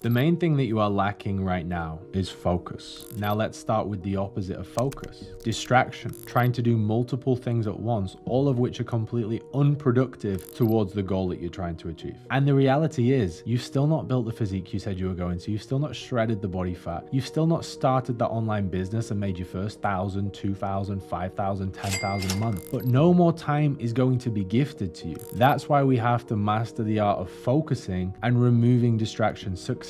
The main thing that you are lacking right now is focus. Now let's start with the opposite of focus. Distraction, trying to do multiple things at once, all of which are completely unproductive towards the goal that you're trying to achieve. And the reality is, you've still not built the physique you said you were going to, you've still not shredded the body fat, you've still not started the online business and made your first 1,000, 2,000, 5,000, 10,000 a month. But no more time is going to be gifted to you. That's why we have to master the art of focusing and removing distractions. Success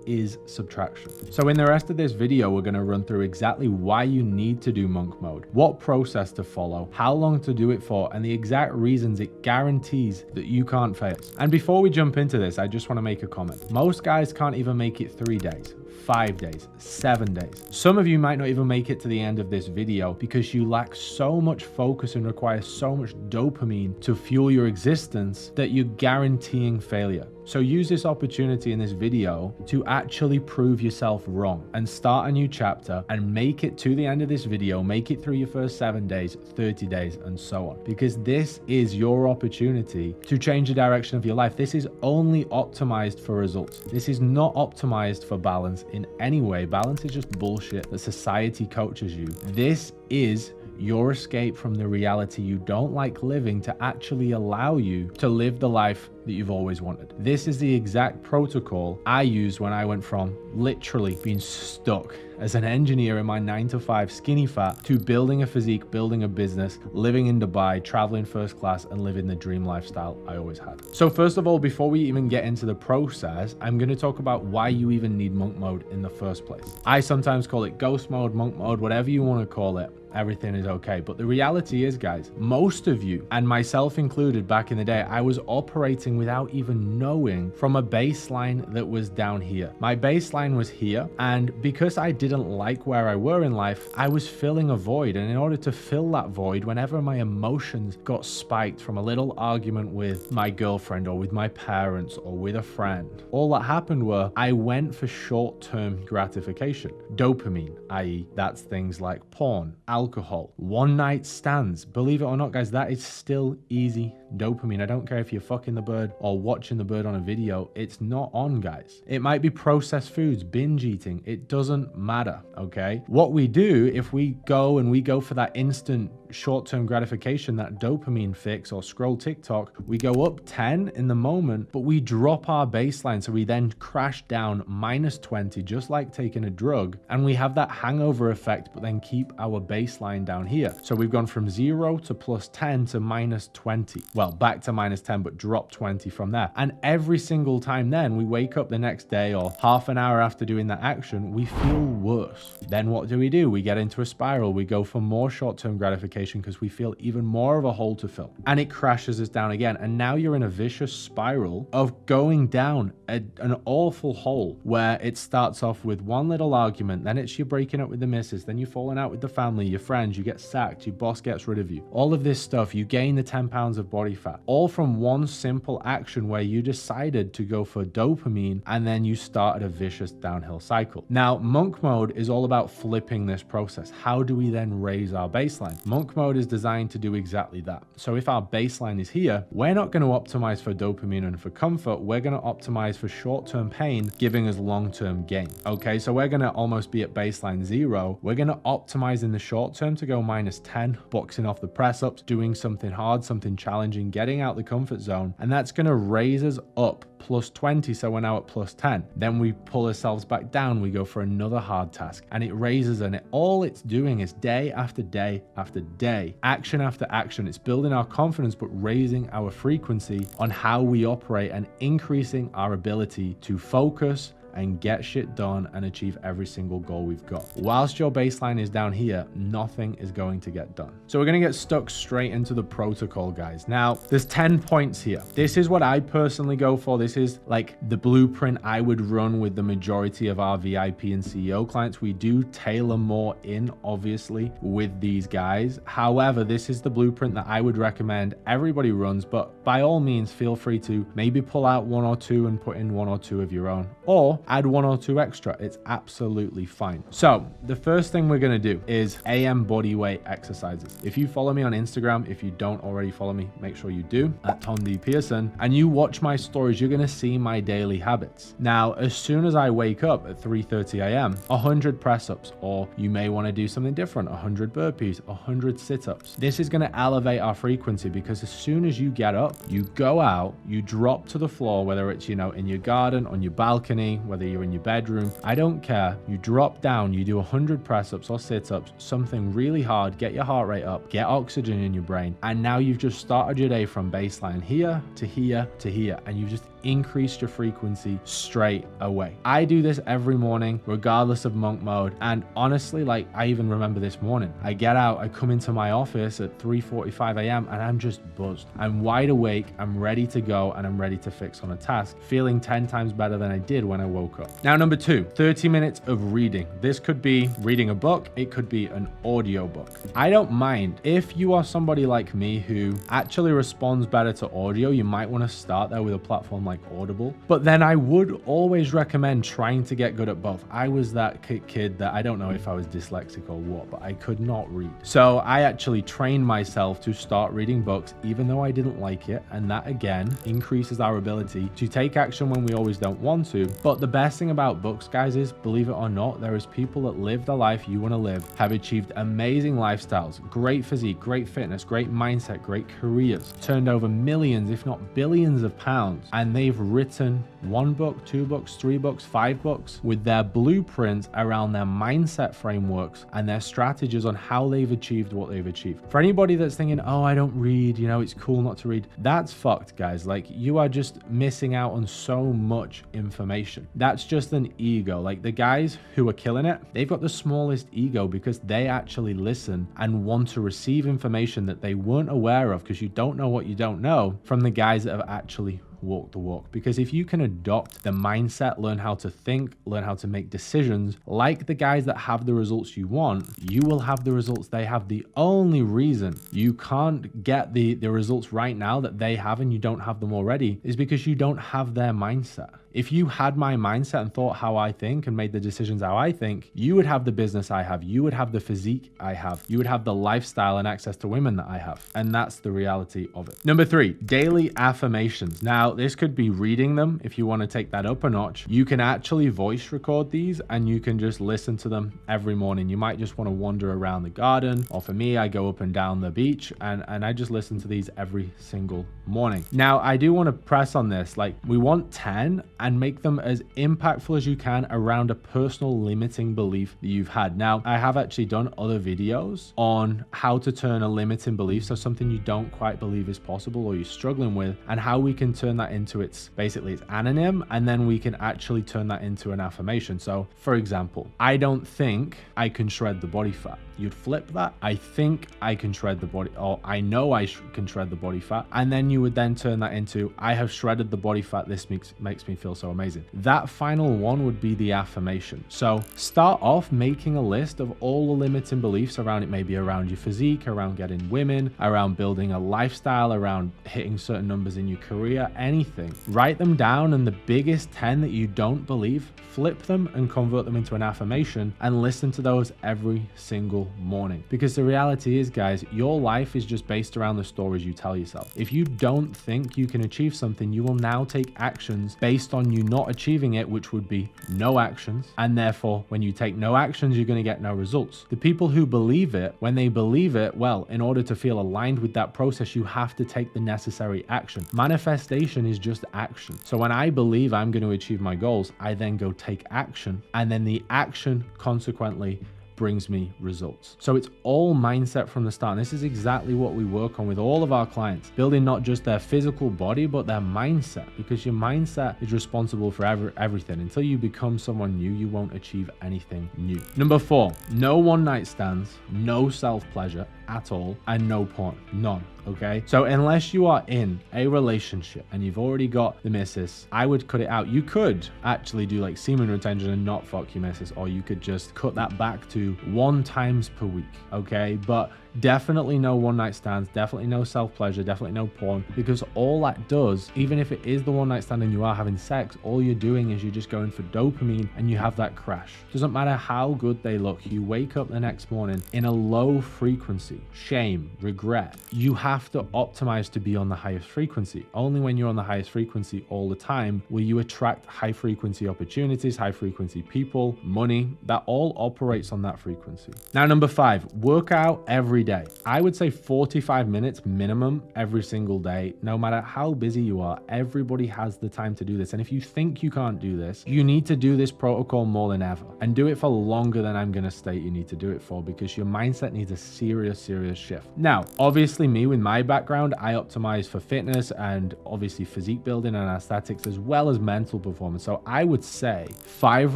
is subtraction. So in the rest of this video, we're going to run through exactly why you need to do monk mode, what process to follow, how long to do it for, and the exact reasons it guarantees that you can't fail. And before we jump into this, I just want to make a comment. Most guys can't even make it 3 days. 5 days, 7 days. Some of you might not even make it to the end of this video because you lack so much focus and require so much dopamine to fuel your existence that you're guaranteeing failure. So use this opportunity in this video to actually prove yourself wrong and start a new chapter and make it to the end of this video, make it through your first 7 days, 30 days, and so on. Because this is your opportunity to change the direction of your life. This is only optimized for results. This is not optimized for balance in any way. Balance is just bullshit that society coaches you. This is your escape from the reality you don't like living to actually allow you to live the life that you've always wanted. This is the exact protocol I used when I went from literally being stuck as an engineer in my 9-to-5 skinny fat to building a physique, building a business, living in Dubai, traveling first class, and living the dream lifestyle I always had. So first of all, before we even get into the process, I'm going to talk about why you even need monk mode in the first place. I sometimes call it ghost mode, monk mode, whatever you want to call it. Everything is okay. But the reality is, guys, most of you, and myself included back in the day, I was operating without even knowing from a baseline that was down here. My baseline was here. And because I didn't like where I were in life, I was filling a void. And in order to fill that void, whenever my emotions got spiked from a little argument with my girlfriend or with my parents or with a friend, all that happened were I went for short-term gratification. Dopamine, i.e. that's things like porn, alcohol, one night stands. Believe it or not, guys, that is still easy dopamine. I don't care if you're fucking the bird or watching the bird on a video. It's not on, guys. It might be processed foods, binge eating. It doesn't matter, okay? What we do if we go for that instant short-term gratification, that dopamine fix, or scroll TikTok, we go up 10 in the moment, but we drop our baseline. So we then crash down -20, just like taking a drug. And we have that hangover effect, but then keep our baseline down here. So we've gone from 0 to +10 to -20. Well, back to -10, but drop 20 from there. And every single time then we wake up the next day or half an hour after doing that action, we feel worse. Then what do? We get into a spiral. We go for more short-term gratification because we feel even more of a hole to fill. And it crashes us down again. And now you're in a vicious spiral of going down an awful hole where it starts off with one little argument, then it's you breaking up with the missus, then you're falling out with the family, your friends, you get sacked, your boss gets rid of you. All of this stuff, you gain the 10 pounds of body fat, all from one simple action where you decided to go for dopamine and then you started a vicious downhill cycle. Now, monk mode is all about flipping this process. How do we then raise our baseline? Monk mode is designed to do exactly that. So if our baseline is here, we're not going to optimize for dopamine and for comfort. We're going to optimize for short-term pain, giving us long-term gain. Okay, so we're going to almost be at baseline 0. We're going to optimize in the short term to go -10, boxing off the press ups, doing something hard, something challenging, getting out the comfort zone. And that's going to raise us up +20. So we're now at +10. Then we pull ourselves back down. We go for another hard task and it raises, and all it's doing is day after day after day, action after action. It's building our confidence, but raising our frequency on how we operate and increasing our ability to focus and get shit done and achieve every single goal we've got. Whilst your baseline is down here, nothing is going to get done. So we're going to get stuck straight into the protocol, guys. Now, there's 10 points here. This is what I personally go for. This is like the blueprint I would run with the majority of our VIP and CEO clients. We do tailor more in, obviously, with these guys. However, this is the blueprint that I would recommend everybody runs, but by all means, feel free to maybe pull out 1 or 2 and put in 1 or 2 of your own. Or add 1 or 2 extra. It's absolutely fine. So the first thing we're going to do is AM body weight exercises. If you follow me on Instagram, if you don't already follow me, make sure you do, at Tom D. Pearson, and you watch my stories, you're going to see my daily habits. Now, as soon as I wake up at 3:30 a.m., 100 press-ups, or you may want to do something different, 100 burpees, 100 sit-ups. This is going to elevate our frequency, because as soon as you get up, you go out, you drop to the floor, whether it's, in your garden, on your balcony, whether you're in your bedroom, I don't care. You drop down, you do 100 press-ups or sit-ups, something really hard, get your heart rate up, get oxygen in your brain, and now you've just started your day from baseline here to here to here, and you've just increased your frequency straight away. I do this every morning, regardless of monk mode. And honestly, like, I even remember this morning, I get out, I come into my office at 3:45 a.m. and I'm just buzzed. I'm wide awake, I'm ready to go, and I'm ready to fix on a task, feeling 10 times better than I did when I woke up. Now, number 2, 30 minutes of reading. This could be reading a book, it could be an audio book. I don't mind. If you are somebody like me who actually responds better to audio, you might want to start there with a platform like Audible. But then I would always recommend trying to get good at both. I was that kid that, I don't know if I was dyslexic or what, but I could not read. So I actually trained myself to start reading books, even though I didn't like it. And that again increases our ability to take action when we always don't want to. But the best thing about books, guys, is, believe it or not, there is people that live the life you want to live, have achieved amazing lifestyles, great physique, great fitness, great mindset, great careers, turned over millions, if not billions of pounds, and they've written 1 book, 2 books, 3 books, 5 books with their blueprints around their mindset frameworks and their strategies on how they've achieved what they've achieved. For anybody that's thinking, oh, I don't read, it's cool not to read, that's fucked, guys. Like, you are just missing out on so much information. That's just an ego. Like, the guys who are killing it, they've got the smallest ego because they actually listen and want to receive information that they weren't aware of, because you don't know what you don't know, from the guys that have actually walk the walk. Because if you can adopt the mindset, learn how to think, learn how to make decisions like the guys that have the results you want, you will have the results they have. The only reason you can't get the results right now that they have and you don't have them already is because you don't have their mindset. If you had my mindset and thought how I think and made the decisions how I think, you would have the business I have. You would have the physique I have. You would have the lifestyle and access to women that I have. And that's the reality of it. Number 3, daily affirmations. Now, this could be reading them if you want to take that up a notch. You can actually voice record these and you can just listen to them every morning. You might just want to wander around the garden, or for me, I go up and down the beach and I just listen to these every single morning. Now, I do want to press on this. Like, we want 10 and make them as impactful as you can around a personal limiting belief that you've had. Now, I have actually done other videos on how to turn a limiting belief, so something you don't quite believe is possible or you're struggling with, and how we can turn that into it's anonym, and then we can actually turn that into an affirmation. So, for example, I don't think I can shred the body fat. You'd flip that. I think I can shred the body, or I know I can shred the body fat. And then you would then turn that into, I have shredded the body fat. This makes me feel so amazing. That final one would be the affirmation. So start off making a list of all the limiting beliefs around it, maybe around your physique, around getting women, around building a lifestyle, around hitting certain numbers in your career, anything. Write them down, and the biggest 10 that you don't believe, flip them and convert them into an affirmation and listen to those every single morning. Because the reality is, guys, your life is just based around the stories you tell yourself. If you don't think you can achieve something, you will now take actions based on you not achieving it, which would be no actions. And therefore, when you take no actions, you're going to get no results. The people who believe it, when they believe it, well, in order to feel aligned with that process, you have to take the necessary action. Manifestation is just action. So when I believe I'm going to achieve my goals, I then go take action, and then the action consequently brings me results. So it's all mindset from the start. And this is exactly what we work on with all of our clients, building not just their physical body, but their mindset, because your mindset is responsible for everything. Until you become someone new, you won't achieve anything new. Number 4, no one night stands, no self-pleasure at all, and no porn, none. okay? So unless you are in a relationship and you've already got the missus, I would cut it out. You could actually do like semen retention and not fuck your missus, or you could just cut that back to 1 times per week, okay? But definitely no one night stands, definitely no self-pleasure, definitely no porn, because all that does, even if it is the one night stand and you are having sex, all you're doing is you're just going for dopamine and you have that crash. Doesn't matter how good they look, you wake up the next morning in a low frequency, shame, regret. You have to optimize to be on the highest frequency. Only when you're on the highest frequency all the time will you attract high frequency opportunities, high frequency people, money. That all operates on that frequency. Now, number 5, work out every day. I would say 45 minutes minimum every single day. No matter how busy you are, everybody has the time to do this. And if you think you can't do this, you need to do this protocol more than ever, and do it for longer than I'm going to state you need to do it for, because your mindset needs a serious shift. Now, obviously me with my background, I optimize for fitness and obviously physique building and aesthetics, as well as mental performance. So I would say 5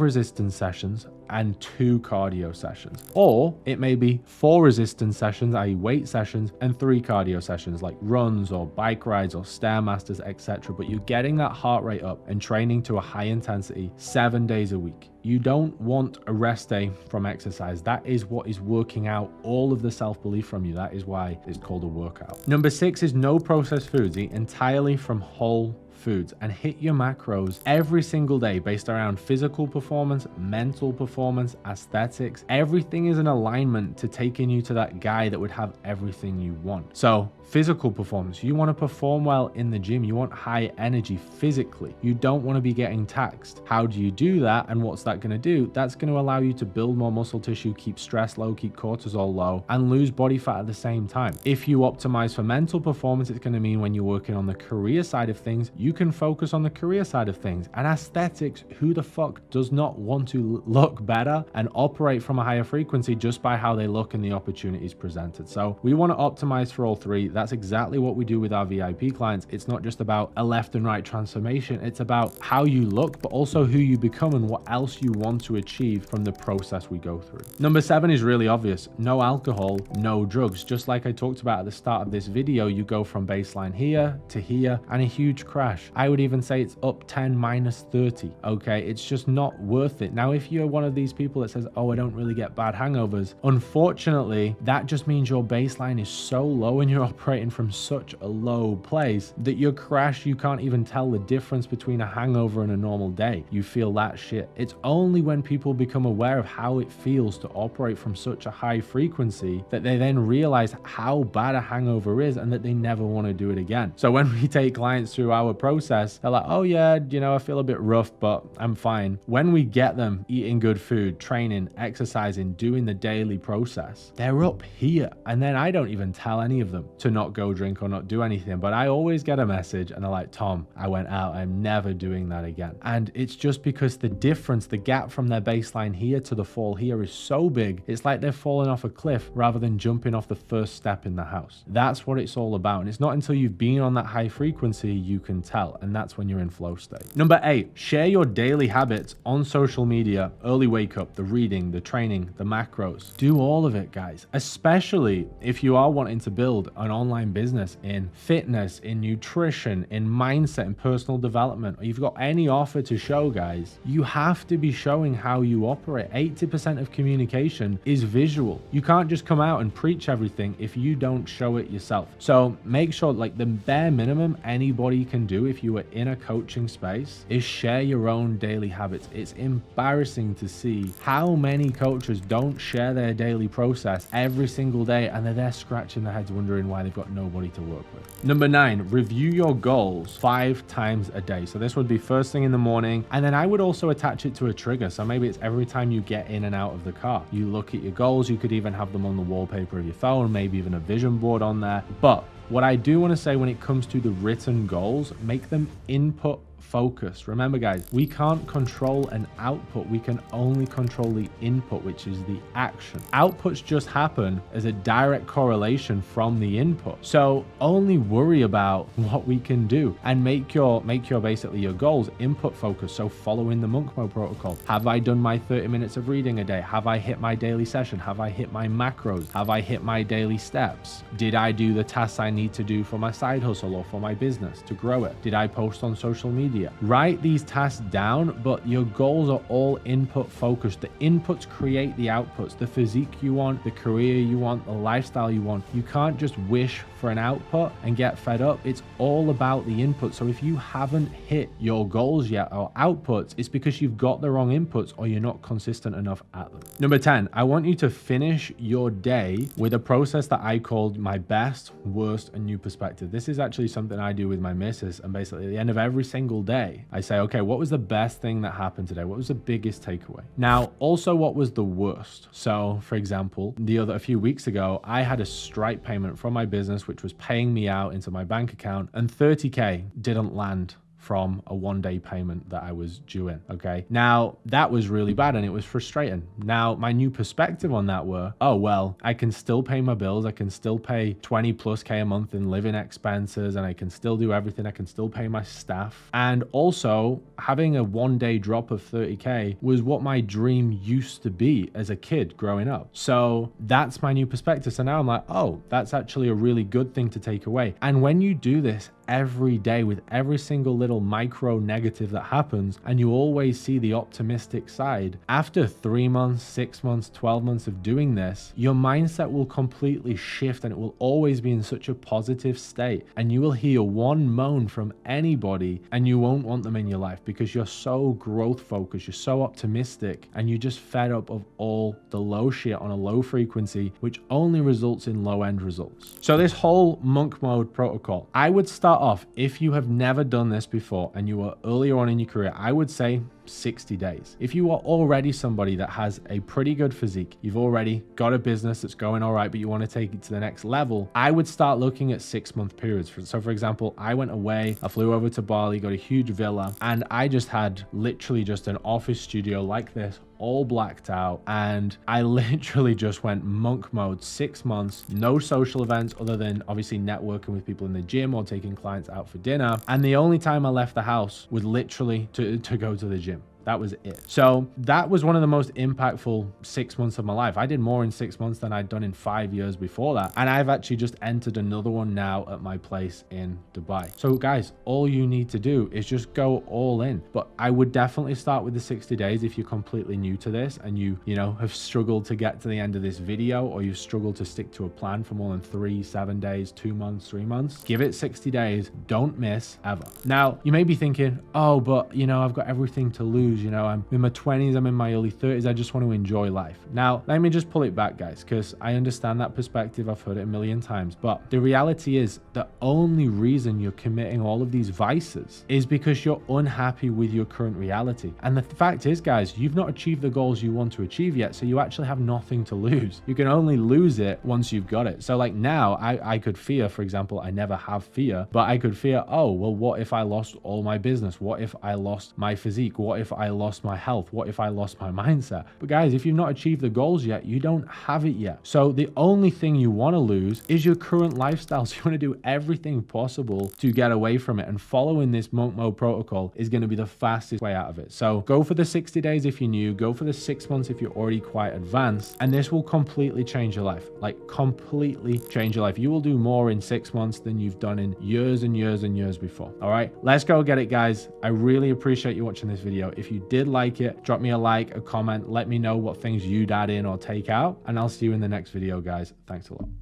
resistance sessions and 2 cardio sessions, or it may be 4 resistance sessions, i.e. weight sessions, and 3 cardio sessions like runs or bike rides or stairmasters, etc. But you're getting that heart rate up and training to a high intensity 7 days a week. You don't want a rest day from exercise. That is what is working out all of the self-belief from you. That is why it's called a workout. Number 6 is no processed foods. Eat entirely from whole foods and hit your macros every single day based around physical performance, mental performance, aesthetics. Everything is in alignment to taking you to that guy that would have everything you want. So physical performance, you want to perform well in the gym. You want high energy physically. You don't want to be getting taxed. How do you do that? And what's that going to do? That's going to allow you to build more muscle tissue, keep stress low, keep cortisol low, and lose body fat at the same time. If you optimize for mental performance, it's going to mean when you're working on the career side of things, you can focus on the career side of things. And aesthetics, who the fuck does not want to look better and operate from a higher frequency just by how they look and the opportunities presented? So we want to optimize for all 3. That's exactly what we do with our VIP clients. It's not just about a left and right transformation. It's about how you look, but also who you become and what else you want to achieve from the process we go through. Number 7 is really obvious. No alcohol, no drugs. Just like I talked about at the start of this video, you go from baseline here to here and a huge crash. I would even say it's up 10 minus 30. Okay, it's just not worth it. Now, if you're one of these people that says, oh, I don't really get bad hangovers, unfortunately, that just means your baseline is so low and you're operating from such a low place that your crash, you can't even tell the difference between a hangover and a normal day. You feel that shit. It's only when people become aware of how it feels to operate from such a high frequency that they then realize how bad a hangover is and that they never want to do it again. So when we take clients through our process, they're like, oh yeah, I feel a bit rough, but I'm fine. When we get them eating good food, training, exercising, doing the daily process, they're up here. And then I don't even tell any of them to not go drink or not do anything, but I always get a message and they're like, Tom, I went out, I'm never doing that again. And it's just because the difference, the gap from their baseline here to the fall here is so big, it's like they're falling off a cliff rather than jumping off the first step in the house. That's what it's all about. And it's not until you've been on that high frequency you can tell, and that's when you're in flow state. Number 8, share your daily habits on social media. Early wake up, the reading, the training, the macros. Do all of it, guys, especially if you are wanting to build an online business in fitness, in nutrition, in mindset, in personal development, or you've got any offer to show, guys. You have to be showing how you operate. 80% of communication is visual. You can't just come out and preach everything if you don't show it yourself. So make sure, like, the bare minimum anybody can do if you are in a coaching space is share your own daily habits. It's embarrassing to see how many coaches don't share their daily process every single day, and they're there scratching their heads wondering why they've got nobody to work with. Number 9, review your goals 5 times a day. So this would be first thing in the morning, and then I would also attach it to a trigger. So maybe it's every time you get in and out of the car. You look at your goals. You could even have them on the wallpaper of your phone, maybe even a vision board on there. But what I do want to say when it comes to the written goals, make them input focused. Remember guys, we can't control an output. We can only control the input, which is the action. Outputs just happen as a direct correlation from the input. So only worry about what we can do and make your basically your goals input focused. So following the monk mode protocol. Have I done my 30 minutes of reading a day? Have I hit my daily session? Have I hit my macros? Have I hit my daily steps? Did I do the tasks I need to do for my side hustle or for my business to grow it? Did I post on social media? Write these tasks down, but your goals are all input focused. The inputs create the outputs. The physique you want, the career you want, the lifestyle you want. You can't just wish for an output and get fed up. It's all about the input. So if you haven't hit your goals yet or outputs, it's because you've got the wrong inputs or you're not consistent enough at them. Number 10, I want you to finish your day with a process that I called my best, worst, and new perspective. This is actually something I do with my missus, and basically at the end of every single day, I say, okay, what was the best thing that happened today? What was the biggest takeaway? Now, also what was the worst? So for example, a few weeks ago, I had a Stripe payment from my business, which was paying me out into my bank account, and 30K didn't land from a one-day payment that I was due in. Okay. Now that was really bad and it was frustrating. Now my new perspective on that were, oh, well, I can still pay my bills. I can still pay 20+K a month in living expenses, and I can still do everything. I can still pay my staff. And also having a one-day drop of 30K was what my dream used to be as a kid growing up. So that's my new perspective. So now I'm like, oh, that's actually a really good thing to take away. And when you do this every day with every single little micro negative that happens, and you always see the optimistic side, after 3 months, 6 months, 12 months of doing this, your mindset will completely shift and it will always be in such a positive state. And you will hear one moan from anybody and you won't want them in your life because you're so growth focused, you're so optimistic, and you're just fed up of all the low shit on a low frequency, which only results in low end results. So this whole monk mode protocol, I would start off, if you have never done this before and you are earlier on in your career, I would say 60 days. If you are already somebody that has a pretty good physique, you've already got a business that's going all right, but you want to take it to the next level, I would start looking at 6-month periods. So for example, I went away, I flew over to Bali, got a huge villa, and I just had literally just an office studio like this, all blacked out, and I literally just went monk mode, 6 months, no social events other than obviously networking with people in the gym or taking clients out for dinner. And the only time I left the house was literally to go to the gym. That was it. So that was one of the most impactful 6 months of my life. I did more in 6 months than I'd done in 5 years before that. And I've actually just entered another one now at my place in Dubai. So guys, all you need to do is just go all in. But I would definitely start with the 60 days if you're completely new to this and you have struggled to get to the end of this video, or you've struggled to stick to a plan for more than 3, 7 days, 2 months, 3 months. Give it 60 days. Don't miss ever. Now, you may be thinking, oh, but I've got everything to lose. I'm in my 20s, I'm in my early 30s, I just want to enjoy life. Now, let me just pull it back, guys, because I understand that perspective. I've heard it a million times. But the reality is the only reason you're committing all of these vices is because you're unhappy with your current reality. And the fact is, guys, you've not achieved the goals you want to achieve yet, so you actually have nothing to lose. You can only lose it once you've got it. So like now, I could fear, for example, I never have fear, but I could fear, oh, well, what if I lost all my business? What if I lost my physique? What if I lost my health? What if I lost my mindset? But guys, if you've not achieved the goals yet, you don't have it yet. So the only thing you want to lose is your current lifestyle. So you want to do everything possible to get away from it, and following this monk mode protocol is going to be the fastest way out of it. So go for the 60 days if you're new, go for the 6 months if you're already quite advanced, and this will completely change your life. Like completely change your life. You will do more in 6 months than you've done in years and years and years before. All right, let's go get it, guys. I really appreciate you watching this video. If you did like it, drop me a like, a comment, let me know what things you'd add in or take out, and I'll see you in the next video, guys. Thanks a lot.